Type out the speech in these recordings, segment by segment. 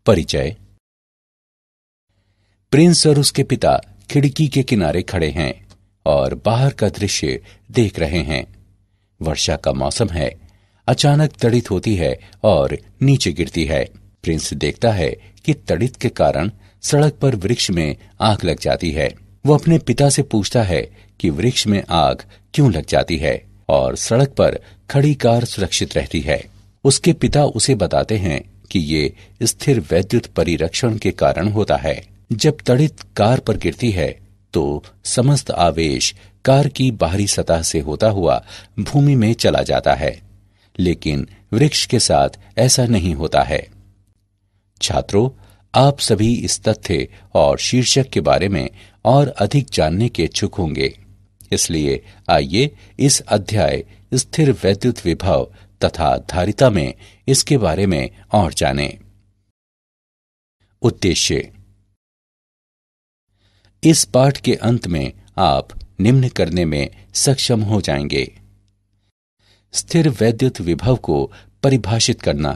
परिचय। प्रिंस और उसके पिता खिड़की के किनारे खड़े हैं और बाहर का दृश्य देख रहे हैं। वर्षा का मौसम है। अचानक तड़ित होती है और नीचे गिरती है। प्रिंस देखता है कि तड़ित के कारण सड़क पर वृक्ष में आग लग जाती है। वो अपने पिता से पूछता है कि वृक्ष में आग क्यों लग जाती है और सड़क पर खड़ी कार सुरक्षित रहती है। उसके पिता उसे बताते हैं कि ये स्थिर वैद्युत परिरक्षण के कारण होता है। जब तड़ित कार पर गिरती है तो समस्त आवेश कार की बाहरी सतह से होता हुआ भूमि में चला जाता है, लेकिन वृक्ष के साथ ऐसा नहीं होता है। छात्रों, आप सभी इस तथ्य और शीर्षक के बारे में और अधिक जानने के इच्छुक होंगे, इसलिए आइए इस अध्याय स्थिर वैद्युत विभव तथा धारिता में इसके बारे में और जानें। उद्देश्य। इस पाठ के अंत में आप निम्न करने में सक्षम हो जाएंगे। स्थिर वैद्युत विभव को परिभाषित करना।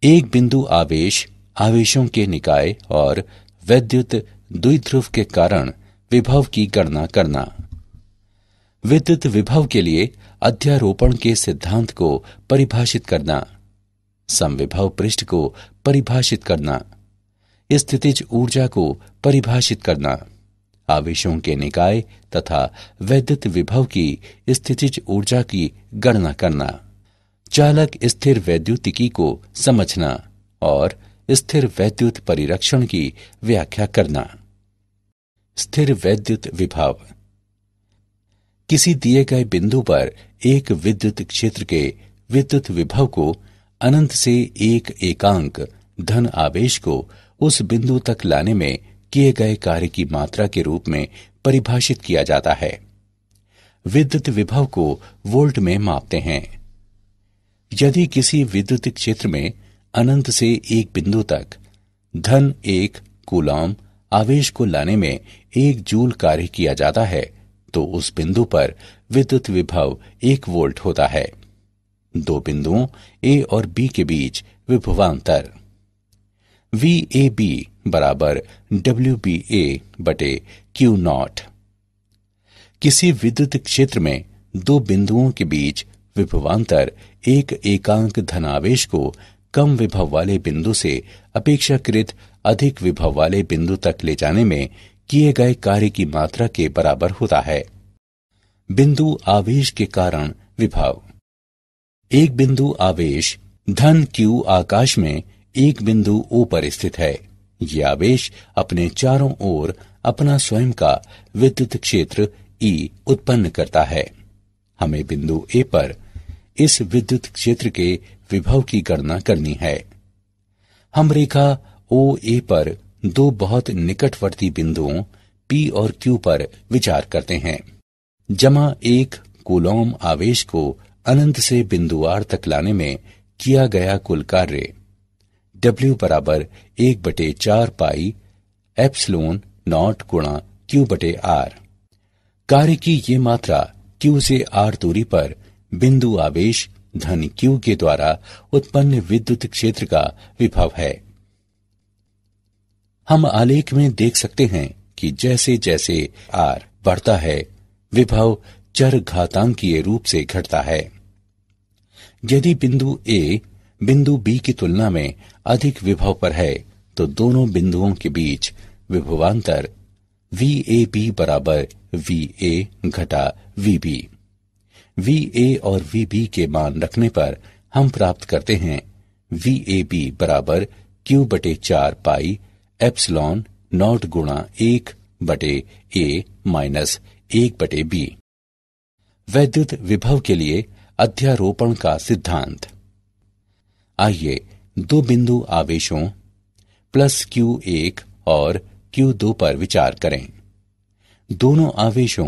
एक बिंदु आवेश, आवेशों के निकाय और वैद्युत द्विध्रुव के कारण विभव की गणना करना। विद्युत विभव के लिए अध्यारोपण के सिद्धांत को परिभाषित करना। समविभव पृष्ठ को परिभाषित करना। स्थितिज ऊर्जा को परिभाषित करना। आवेशों के निकाय तथा वैद्युत विभव की स्थितिज ऊर्जा की गणना करना। चालक स्थिर वैद्युतिकी को समझना और स्थिर वैद्युत परिरक्षण की व्याख्या करना। स्थिर वैद्युत विभव। किसी दिए गए बिंदु पर एक विद्युत क्षेत्र के विद्युत विभव को अनंत से एक एकांक धन आवेश को उस बिंदु तक लाने में किए गए कार्य की मात्रा के रूप में परिभाषित किया जाता है। विद्युत विभव को वोल्ट में मापते हैं। यदि किसी विद्युत क्षेत्र में अनंत से एक बिंदु तक धन 1 कूलॉम आवेश को लाने में 1 जूल कार्य किया जाता है तो उस बिंदु पर विद्युत विभव 1 वोल्ट होता है। दो बिंदुओं ए और बी के बीच विभवांतर VAB बराबर WBA बटे Q0। किसी विद्युत क्षेत्र में दो बिंदुओं के बीच विभवांतर एक एकांक धनावेश को कम विभव वाले बिंदु से अपेक्षाकृत अधिक विभव वाले बिंदु तक ले जाने में किए गए कार्य की मात्रा के बराबर होता है। बिंदु आवेश के कारण विभव। एक बिंदु आवेश धन Q आकाश में एक बिंदु O पर स्थित है। ये आवेश अपने चारों ओर अपना स्वयं का विद्युत क्षेत्र E उत्पन्न करता है। हमें बिंदु A पर इस विद्युत क्षेत्र के विभव की गणना करनी है। हम रेखा OA पर दो बहुत निकटवर्ती बिंदुओं P और Q पर विचार करते हैं। जमा 1 कूलॉम आवेश को अनंत से बिंदु R तक लाने में किया गया कुल कार्य W बराबर 1/4 पाई एप्सिलॉन नॉट गुणा Q/R। कार्य की ये मात्रा Q से R दूरी पर बिंदु आवेश धन Q के द्वारा उत्पन्न विद्युत क्षेत्र का विभव है। हम आलेख में देख सकते हैं कि जैसे जैसे R बढ़ता है विभव चर घातांकीय रूप से घटता है। यदि बिंदु A बिंदु B की तुलना में अधिक विभव पर है तो दोनों बिंदुओं के बीच विभवांतर VAB बराबर VA घटा VB। VA और VB के मान रखने पर हम प्राप्त करते हैं VAB बराबर Q/4 पाई एप्सिलॉन नॉट गुणा 1/A माइनस 1/B। वैद्युत विभव के लिए अध्यारोपण का सिद्धांत। आइए दो बिंदु आवेशों प्लस Q1 और Q2 पर विचार करें। दोनों आवेशों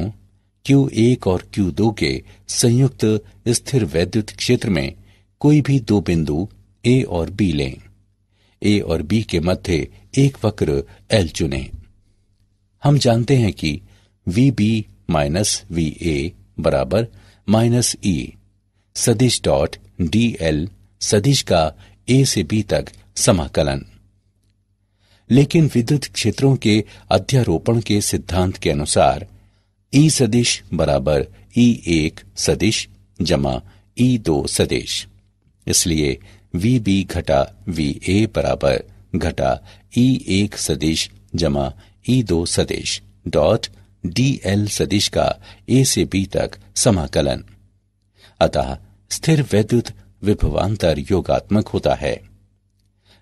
Q1 और Q2 के संयुक्त स्थिर वैद्युत क्षेत्र में कोई भी दो बिंदु A और B लें। A और B के मध्य एक वक्र L चुनें। हम जानते हैं कि VB माइनस VA बराबर माइनस E सदिश डॉट DL सदिश का A से B तक समाकलन। लेकिन विद्युत क्षेत्रों के अध्यारोपण के सिद्धांत के अनुसार E सदिश बराबर E1 सदिश जमा E2 सदिश, इसलिए VB घटा VA बराबर घटा E1 सदिश जमा E2 सदिश डॉट DL सदिश का A से B तक समाकलन। अतः स्थिर वैद्युत विभवांतर योगात्मक होता है।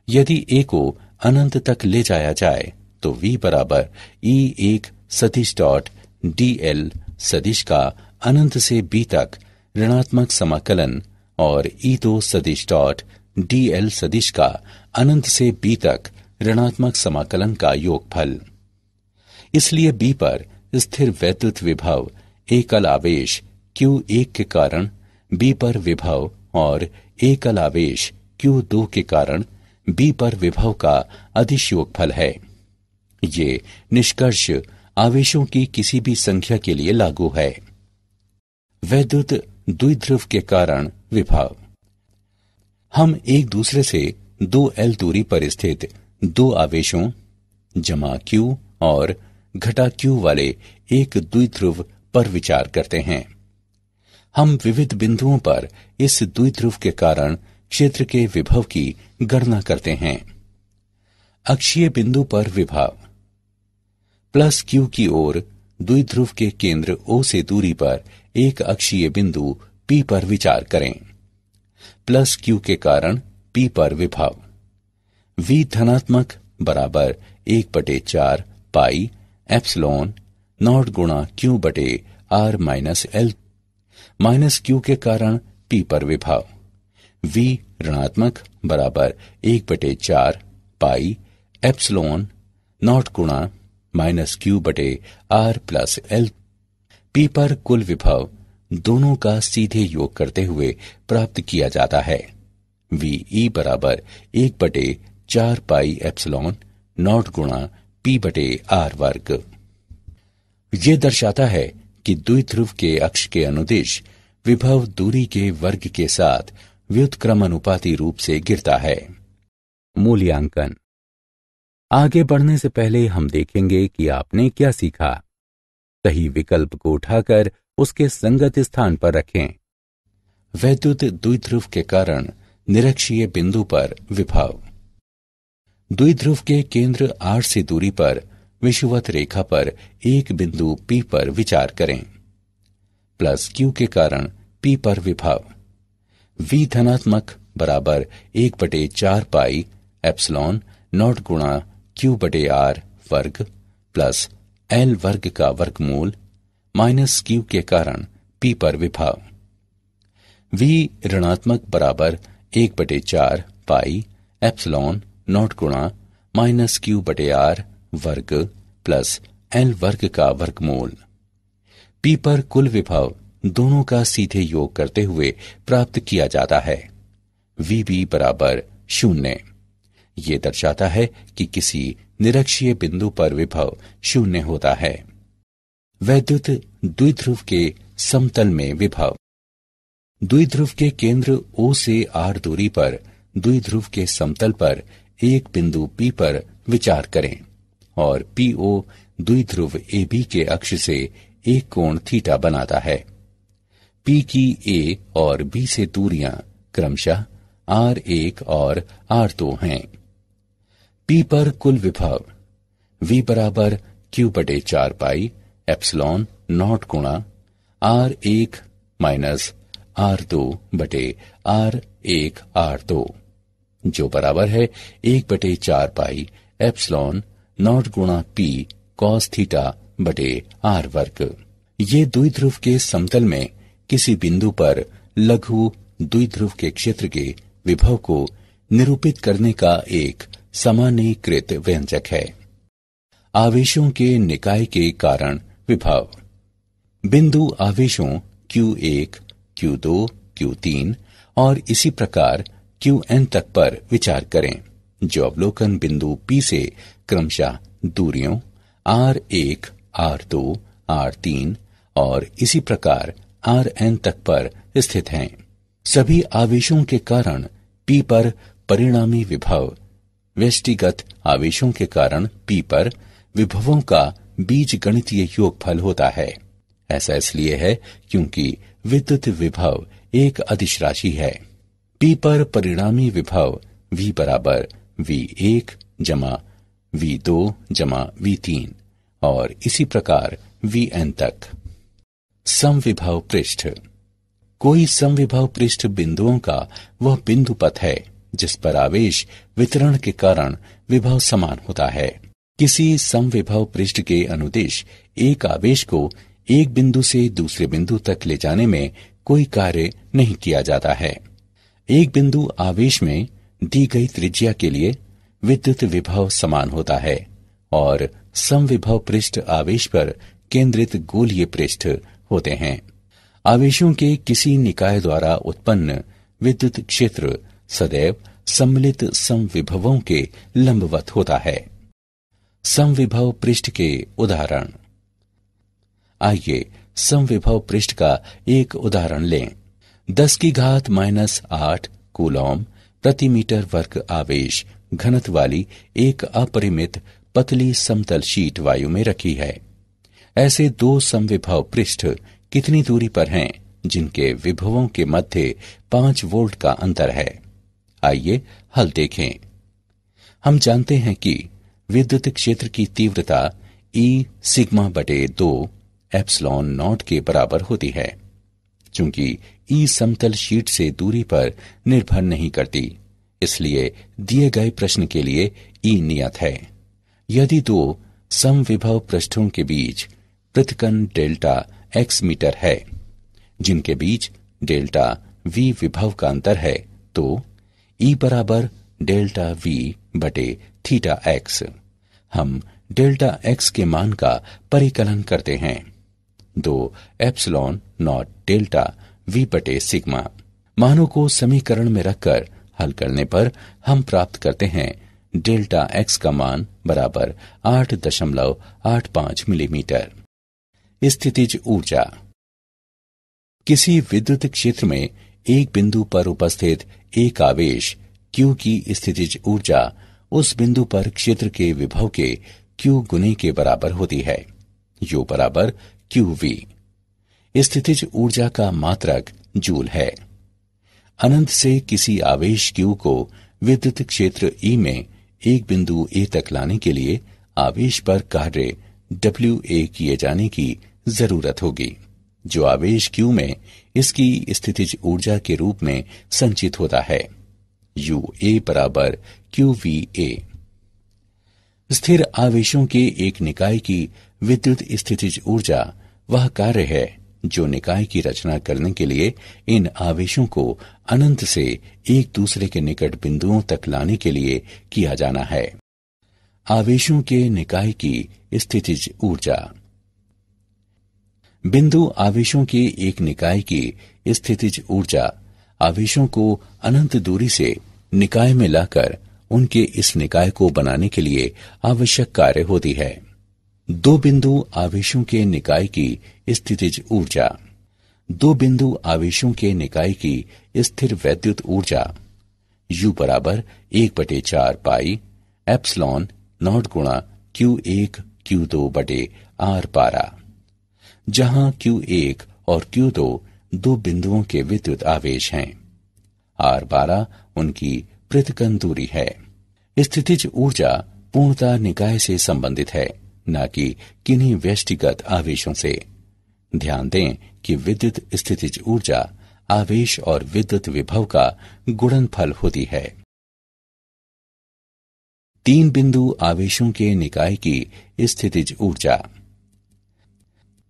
यदि A को अनंत तक ले जाया जाए तो V बराबर E1 सदिश डॉट DL सदिश का अनंत से B तक ऋणात्मक समाकलन और E2 सदिश डॉट DL सदिश का अनंत से B तक ऋणात्मक समाकलन का योगफल। इसलिए B पर स्थिर वैद्युत विभव एकल आवेश Q1 के कारण B पर विभव और एकल आवेश Q2 के कारण B पर विभव का अदिश योगफल है। ये निष्कर्ष आवेशों की किसी भी संख्या के लिए लागू है। वैद्युत द्विध्रुव के कारण विभव। हम एक दूसरे से 2L दूरी पर स्थित दो आवेशों जमा Q और घटा Q वाले एक द्विध्रुव पर विचार करते हैं। हम विविध बिंदुओं पर इस द्विध्रुव के कारण क्षेत्र के विभव की गणना करते हैं। अक्षीय बिंदु पर विभव प्लस Q की ओर द्विध्रुव के केंद्र O से दूरी पर एक अक्षीय बिंदु P पर विचार करें। प्लस Q के कारण P पर विभव V धनात्मक बराबर 1/4 पाई एप्सिलॉन नॉट गुणा Q बटे R minus L minus Q के कारण P पर विभव V ऋणात्मक बराबर 1/4 पाई एप्सिलॉन नॉट गुणा माइनस Q बटे R प्लस L। P पर कुल विभव दोनों का सीधे योग करते हुए प्राप्त किया जाता है। VE बराबर 1/4 पाई एप्सिलॉन नॉट गुणा P बटे R वर्ग। ये दर्शाता है कि द्विध्रुव के अक्ष के अनुदिश विभव दूरी के वर्ग के साथ व्युत्क्रमानुपाती रूप से गिरता है। मूल्यांकन। आगे बढ़ने से पहले हम देखेंगे कि आपने क्या सीखा। सही विकल्प को उठाकर उसके संगत स्थान पर रखें। वैद्युत द्विध्रुव के कारण निरक्षीय बिंदु पर विभव। द्विध्रुव के केंद्र R से दूरी पर विषुवत रेखा पर एक बिंदु P पर विचार करें। प्लस Q के कारण P पर विभव V धनात्मक बराबर 1/4 पाई एप्सिलॉन नॉट गुणा Q बटे R वर्ग प्लस L वर्ग का वर्गमूल माइनस Q के कारण P पर विभव V ऋणात्मक बराबर 1/4 पाई एप्सिलॉन नॉट गुणा माइनस Q बटे R वर्ग प्लस L वर्ग का वर्गमूल। P पर कुल विभव दोनों का सीधे योग करते हुए प्राप्त किया जाता है। VB बराबर 0। ये दर्शाता है कि किसी निरक्षीय बिंदु पर विभव 0 होता है। वैद्युत द्विध्रुव के समतल में विभव। द्विध्रुव के केंद्र O से R दूरी पर द्विध्रुव के समतल पर एक बिंदु P पर विचार करें और PO द्विध्रुव AB के अक्ष से एक कोण थीटा बनाता है। P की A और B से दूरियां क्रमशः R1 और R2 हैं। P पर कुल विभव V बराबर Q बटे 4 पाई एप्सिलॉन नॉट गुणा R1 माइनस R2 बटे R1 R2 जो बराबर है 1/4 पाई एप्सिलॉन नॉट गुणा P कॉस थीटा बटे R वर्ग। ये द्विध्रुव के समतल में किसी बिंदु पर लघु द्विध्रुव के क्षेत्र के विभव को निरूपित करने का एक सामान्यीकृत व्यंजक है। आवेशों के निकाय के कारण विभव। बिंदु आवेशों Q1, Q2, Q3 और इसी प्रकार Qn तक पर विचार करें जो अवलोकन बिंदु P से क्रमशः दूरियों R1, R2, R3 और इसी प्रकार Rn तक पर स्थित हैं। सभी आवेशों के कारण P पर परिणामी विभव व्यष्टिगत आवेशों के कारण P पर विभवों का बीजगणितीय योगफल होता है। ऐसा इसलिए है क्योंकि विद्युत विभव एक अदिश राशि है। P पर परिणामी विभव V बराबर V1 जमा V2 जमा V3 और इसी प्रकार Vn तक। समविभव पृष्ठ। कोई समविभव पृष्ठ बिंदुओं का वह बिंदु पथ है जिस पर आवेश वितरण के कारण विभव समान होता है। किसी समविभव पृष्ठ के अनुदिश एक आवेश को एक बिंदु से दूसरे बिंदु तक ले जाने में कोई कार्य नहीं किया जाता है। एक बिंदु आवेश में दी गई त्रिज्या के लिए विद्युत विभव समान होता है और समविभव पृष्ठ आवेश पर केंद्रित गोलीय पृष्ठ होते हैं। आवेशों के किसी निकाय द्वारा उत्पन्न विद्युत क्षेत्र सदैव सम्मिलित समविभवों के लंबवत होता है। समविभव पृष्ठ के उदाहरण। आइए समविभव पृष्ठ का एक उदाहरण लें। 10⁻⁻8 कूलॉम प्रति मीटर वर्ग आवेश घनत्व वाली एक अपरिमित पतली समतल शीट वायु में रखी है। ऐसे दो समविभव पृष्ठ कितनी दूरी पर हैं जिनके विभवों के मध्य 5 वोल्ट का अंतर है। आइए हल देखें। हम जानते हैं कि विद्युत क्षेत्र की तीव्रता E सिग्मा बटे 2 एप्सिलॉन नॉट के बराबर होती है। चूंकि E समतल शीट से दूरी पर निर्भर नहीं करती, इसलिए दिए गए प्रश्न के लिए E नियत है। यदि दो समविभव पृष्ठों के बीच पृथक्कन डेल्टा x मीटर है, जिनके बीच डेल्टा v विभव का अंतर है, तो E बराबर डेल्टा v बटे थीटा x। हम डेल्टा x के मान का परिकलन करते हैं। 2 एप्सिलॉन नॉट डेल्टा v बटे सिग्मा। मानों को समीकरण में रखकर हल करने पर हम प्राप्त करते हैं डेल्टा x का मान बराबर 8.85 मिलीमीटर। स्थितिज ऊर्जा। किसी विद्युत क्षेत्र में एक बिंदु पर उपस्थित एक आवेश Q की स्थितिज ऊर्जा उस बिंदु पर क्षेत्र के विभव के Q गुने के बराबर होती है। U बराबर QV। स्थितिज ऊर्जा का मात्रक जूल है। अनंत से किसी आवेश Q को विद्युत क्षेत्र E में एक बिंदु A तक लाने के लिए आवेश पर कार्य WA किए जाने की जरूरत होगी, जो आवेश Q में इसकी स्थितिज ऊर्जा के रूप में संचित होता है। UA बराबर QVA। स्थिर आवेशों के एक निकाय की विद्युत स्थितिज ऊर्जा वह कार्य है जो निकाय की रचना करने के लिए इन आवेशों को अनंत से एक दूसरे के निकट बिंदुओं तक लाने के लिए किया जाना है। आवेशों के निकाय की स्थितिज ऊर्जा। बिंदु आवेशों के एक निकाय की स्थितिज ऊर्जा आवेशों को अनंत दूरी से निकाय में लाकर उनके इस निकाय को बनाने के लिए आवश्यक कार्य होती है। दो बिंदु आवेशों के निकाय की स्थितिज ऊर्जा। दो बिंदु आवेशों के निकाय की स्थिर वैद्युत ऊर्जा U बराबर 1/4 पाई एप्सिलॉन नॉट गुणा Q1 Q2 बटे R12, जहां Q1 और Q2 दो बिंदुओं के विद्युत आवेश हैं। R12 उनकी पृथक्कन दूरी है। स्थितिज ऊर्जा पूर्णतः निकाय से संबंधित है, न कि किन्हीं व्यष्टिगत आवेशों से। ध्यान दें कि विद्युत स्थितिज ऊर्जा आवेश और विद्युत विभव का गुणनफल होती है। तीन बिंदु आवेशों के निकाय की स्थितिज ऊर्जा।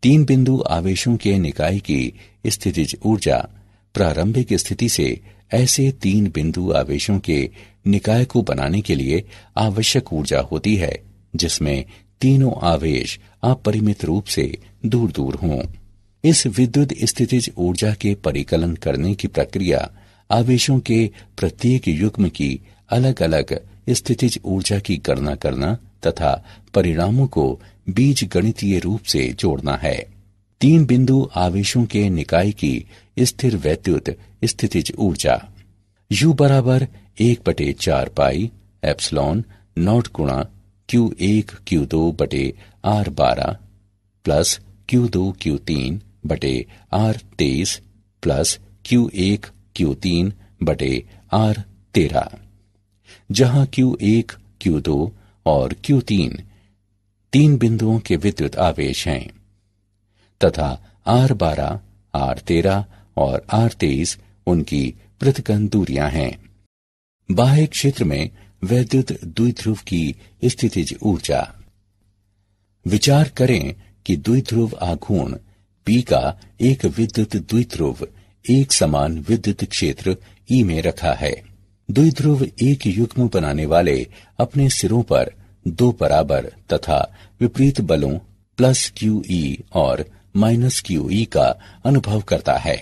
तीन बिंदु आवेशों के निकाय की स्थितिज ऊर्जा प्रारंभिक स्थिति से ऐसे तीन बिंदु आवेशों के निकाय को बनाने के लिए आवश्यक ऊर्जा होती है जिसमें तीनों आवेश अपरिमित रूप से दूर दूर हों। इस विद्युत स्थितिज ऊर्जा के परिकलन करने की प्रक्रिया आवेशों के प्रत्येक युग्म की अलग अलग स्थितिज ऊर्जा की गणना करना तथा परिणामों को बीजगणितीय रूप से जोड़ना है। तीन बिंदु आवेशों के निकाय की स्थिर वैद्युत स्थितिज ऊर्जा U बराबर 1/4 पाई एप्सिलॉन नॉट गुणा Q1 Q2 बटे R12 प्लस Q2 Q3 बटे R23 प्लस Q1 Q3 बटे R13, जहां Q1 Q2 और Q3 तीन बिंदुओं के विद्युत आवेश हैं तथा R12, R13 और R23 उनकी पृथक्कन दूरियां हैं। बाह्य क्षेत्र में वैद्युत द्विध्रुव की स्थितिज ऊर्जा। विचार करें कि द्विध्रुव आघूर्ण P का एक विद्युत द्विध्रुव एक समान विद्युत क्षेत्र E में रखा है। द्विध्रुव एक युग्म बनाने वाले अपने सिरों पर दो बराबर तथा विपरीत बलों प्लस QE और माइनस QE का अनुभव करता है।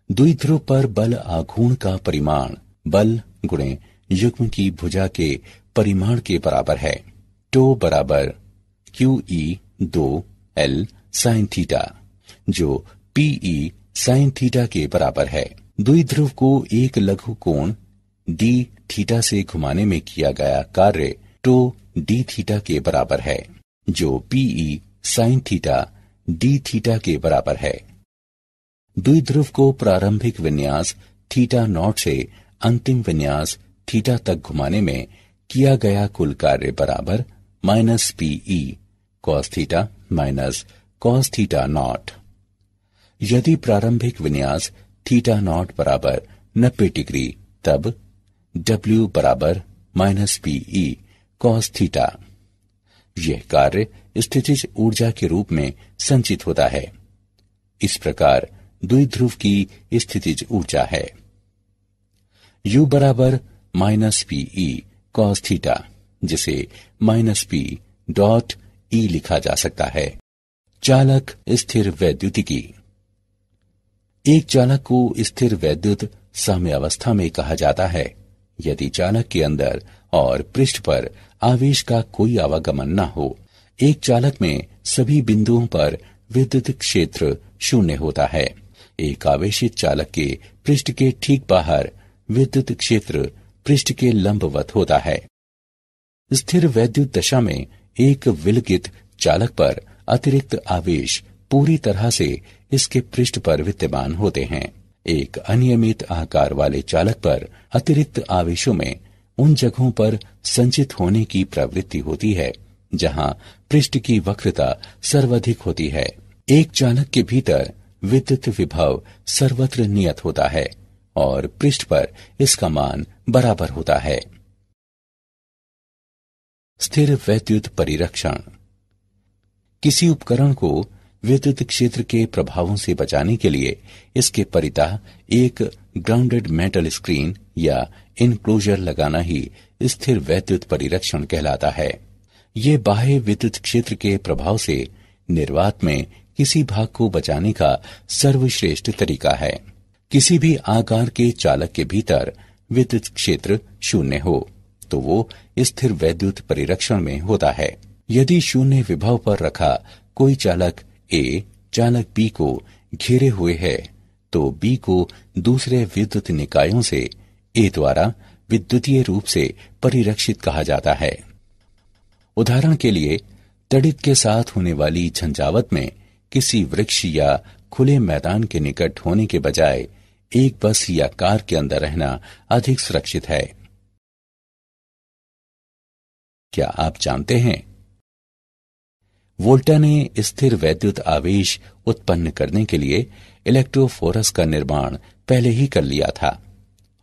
द्विध्रुव पर बल आघूर्ण का परिमाण बल गुणे युग्म की भुजा के परिमाण के बराबर है। टो बराबर QE2L sin थीटा, जो PE sin थीटा के बराबर है। द्विध्रुव को एक लघु कोण d थीटा से घुमाने में किया गया कार्य टो d थीटा के बराबर है, जो PE sin theta d theta के बराबर है। द्विध्रुव को प्रारंभिक विन्यास थीटा नॉट से अंतिम विन्यास थीटा तक घुमाने में किया गया कुल कार्य बराबर minus PE cos theta minus cos theta naught. यदि प्रारंभिक विन्यास थीटा नॉट बराबर 90 डिग्री, तब W बराबर माइनस PE cos थीटा। यह कार्य स्थितिज ऊर्जा के रूप में संचित होता है। इस प्रकार द्विध्रुव की स्थितिज ऊर्जा है U बराबर माइनस PE cos थीटा, जिसे माइनस P डॉट E लिखा जा सकता है। चालक स्थिर वैद्युतिकी। एक चालक को स्थिर वैद्युत साम्यावस्था में कहा जाता है यदि चालक के अंदर और पृष्ठ पर आवेश का कोई आवागमन न हो। एक चालक में सभी बिंदुओं पर विद्युत क्षेत्र शून्य होता है। एक आवेशित चालक के पृष्ठ के ठीक बाहर विद्युत क्षेत्र पृष्ठ के लंबवत होता है। स्थिर वैद्युत दशा में एक विलगित चालक पर अतिरिक्त आवेश पूरी तरह से इसके पृष्ठ पर विद्यमान होते हैं। एक अनियमित आकार वाले चालक पर अतिरिक्त आवेशों में उन जगहों पर संचित होने की प्रवृत्ति होती है जहां पृष्ठ की वक्रता सर्वाधिक होती है। एक चालक के भीतर विद्युत विभव सर्वत्र नियत होता है और पृष्ठ पर इसका मान बराबर होता है। स्थिर वैद्युत परिरक्षण। किसी उपकरण को विद्युत क्षेत्र के प्रभावों से बचाने के लिए इसके परितः एक ग्राउंडेड मेटल स्क्रीन या इनक्लोजर लगाना ही स्थिर वैद्युत परिरक्षण कहलाता है। ये बाह्य विद्युत क्षेत्र के प्रभाव से निर्वात में किसी भाग को बचाने का सर्वश्रेष्ठ तरीका है। किसी भी आकार के चालक के भीतर विद्युत क्षेत्र शून्य हो तो वो स्थिर वैद्युत परिरक्षण में होता है। यदि शून्य विभव पर रखा कोई चालक A चालक B को घेरे हुए है तो B को दूसरे विद्युत निकायों से A द्वारा विद्युतीय रूप से परिरक्षित कहा जाता है। उदाहरण के लिए तड़ित के साथ होने वाली झंझावत में किसी वृक्ष या खुले मैदान के निकट होने के बजाय एक बस या कार के अंदर रहना अधिक सुरक्षित है। क्या आप जानते हैं वोल्टा ने स्थिर वैद्युत आवेश उत्पन्न करने के लिए इलेक्ट्रोफोरस का निर्माण पहले ही कर लिया था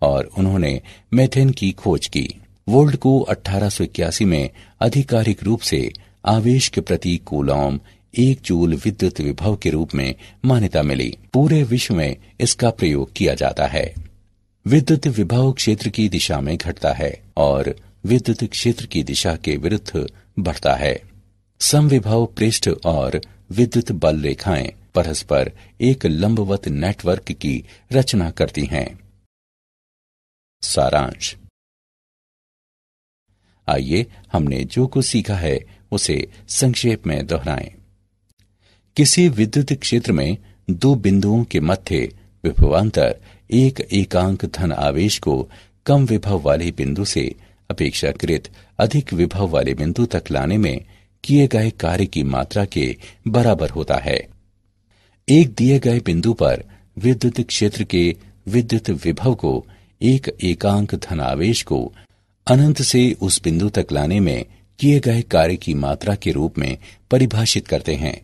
और उन्होंने मेथेन की खोज की। वोल्ट को 1881 में आधिकारिक रूप से आवेश के प्रति कूलॉम 1 जूल विद्युत विभव के रूप में मान्यता मिली। पूरे विश्व में इसका प्रयोग किया जाता है। विद्युत विभव क्षेत्र की दिशा में घटता है और विद्युत क्षेत्र की दिशा के विरुद्ध बढ़ता है। समविभव पृष्ठ और विद्युत बल रेखाएं परस्पर एक लंबवत नेटवर्क की रचना करती हैं। सारांश। आइए हमने जो कुछ सीखा है उसे संक्षेप में दोहराएं। किसी विद्युत क्षेत्र में दो बिंदुओं के मध्य विभवांतर एक एकांक धन आवेश को कम विभव वाले बिंदु से अपेक्षाकृत अधिक विभव वाले बिंदु तक लाने में किए गए कार्य की मात्रा के बराबर होता है। एक दिए गए बिंदु पर विद्युत क्षेत्र के विद्युत विभव को एक एकांक धनावेश को अनंत से उस बिंदु तक लाने में किए गए कार्य की मात्रा के रूप में परिभाषित करते हैं।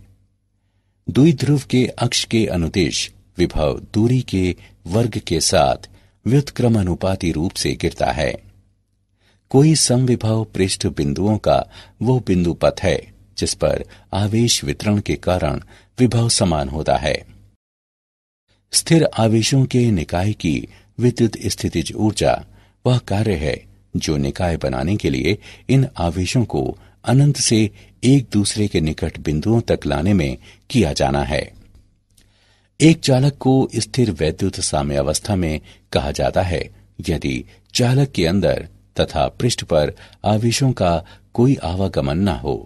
द्विध्रुव के अक्ष के अनुदिश विभव दूरी के वर्ग के साथ व्युत्क्रमानुपाती रूप से गिरता है। कोई समविभव पृष्ठ बिंदुओं का वो बिंदु पथ है जिस पर आवेश वितरण के कारण विभव समान होता है। स्थिर आवेशों के निकाय की विद्युत स्थितिज ऊर्जा वह कार्य है जो निकाय बनाने के लिए इन आवेशों को अनंत से एक दूसरे के निकट बिंदुओं तक लाने में किया जाना है। एक चालक को स्थिर वैद्युत साम्यावस्था में कहा जाता है यदि चालक के अंदर तथा पृष्ठ पर आवेशों का कोई आवागमन न हो।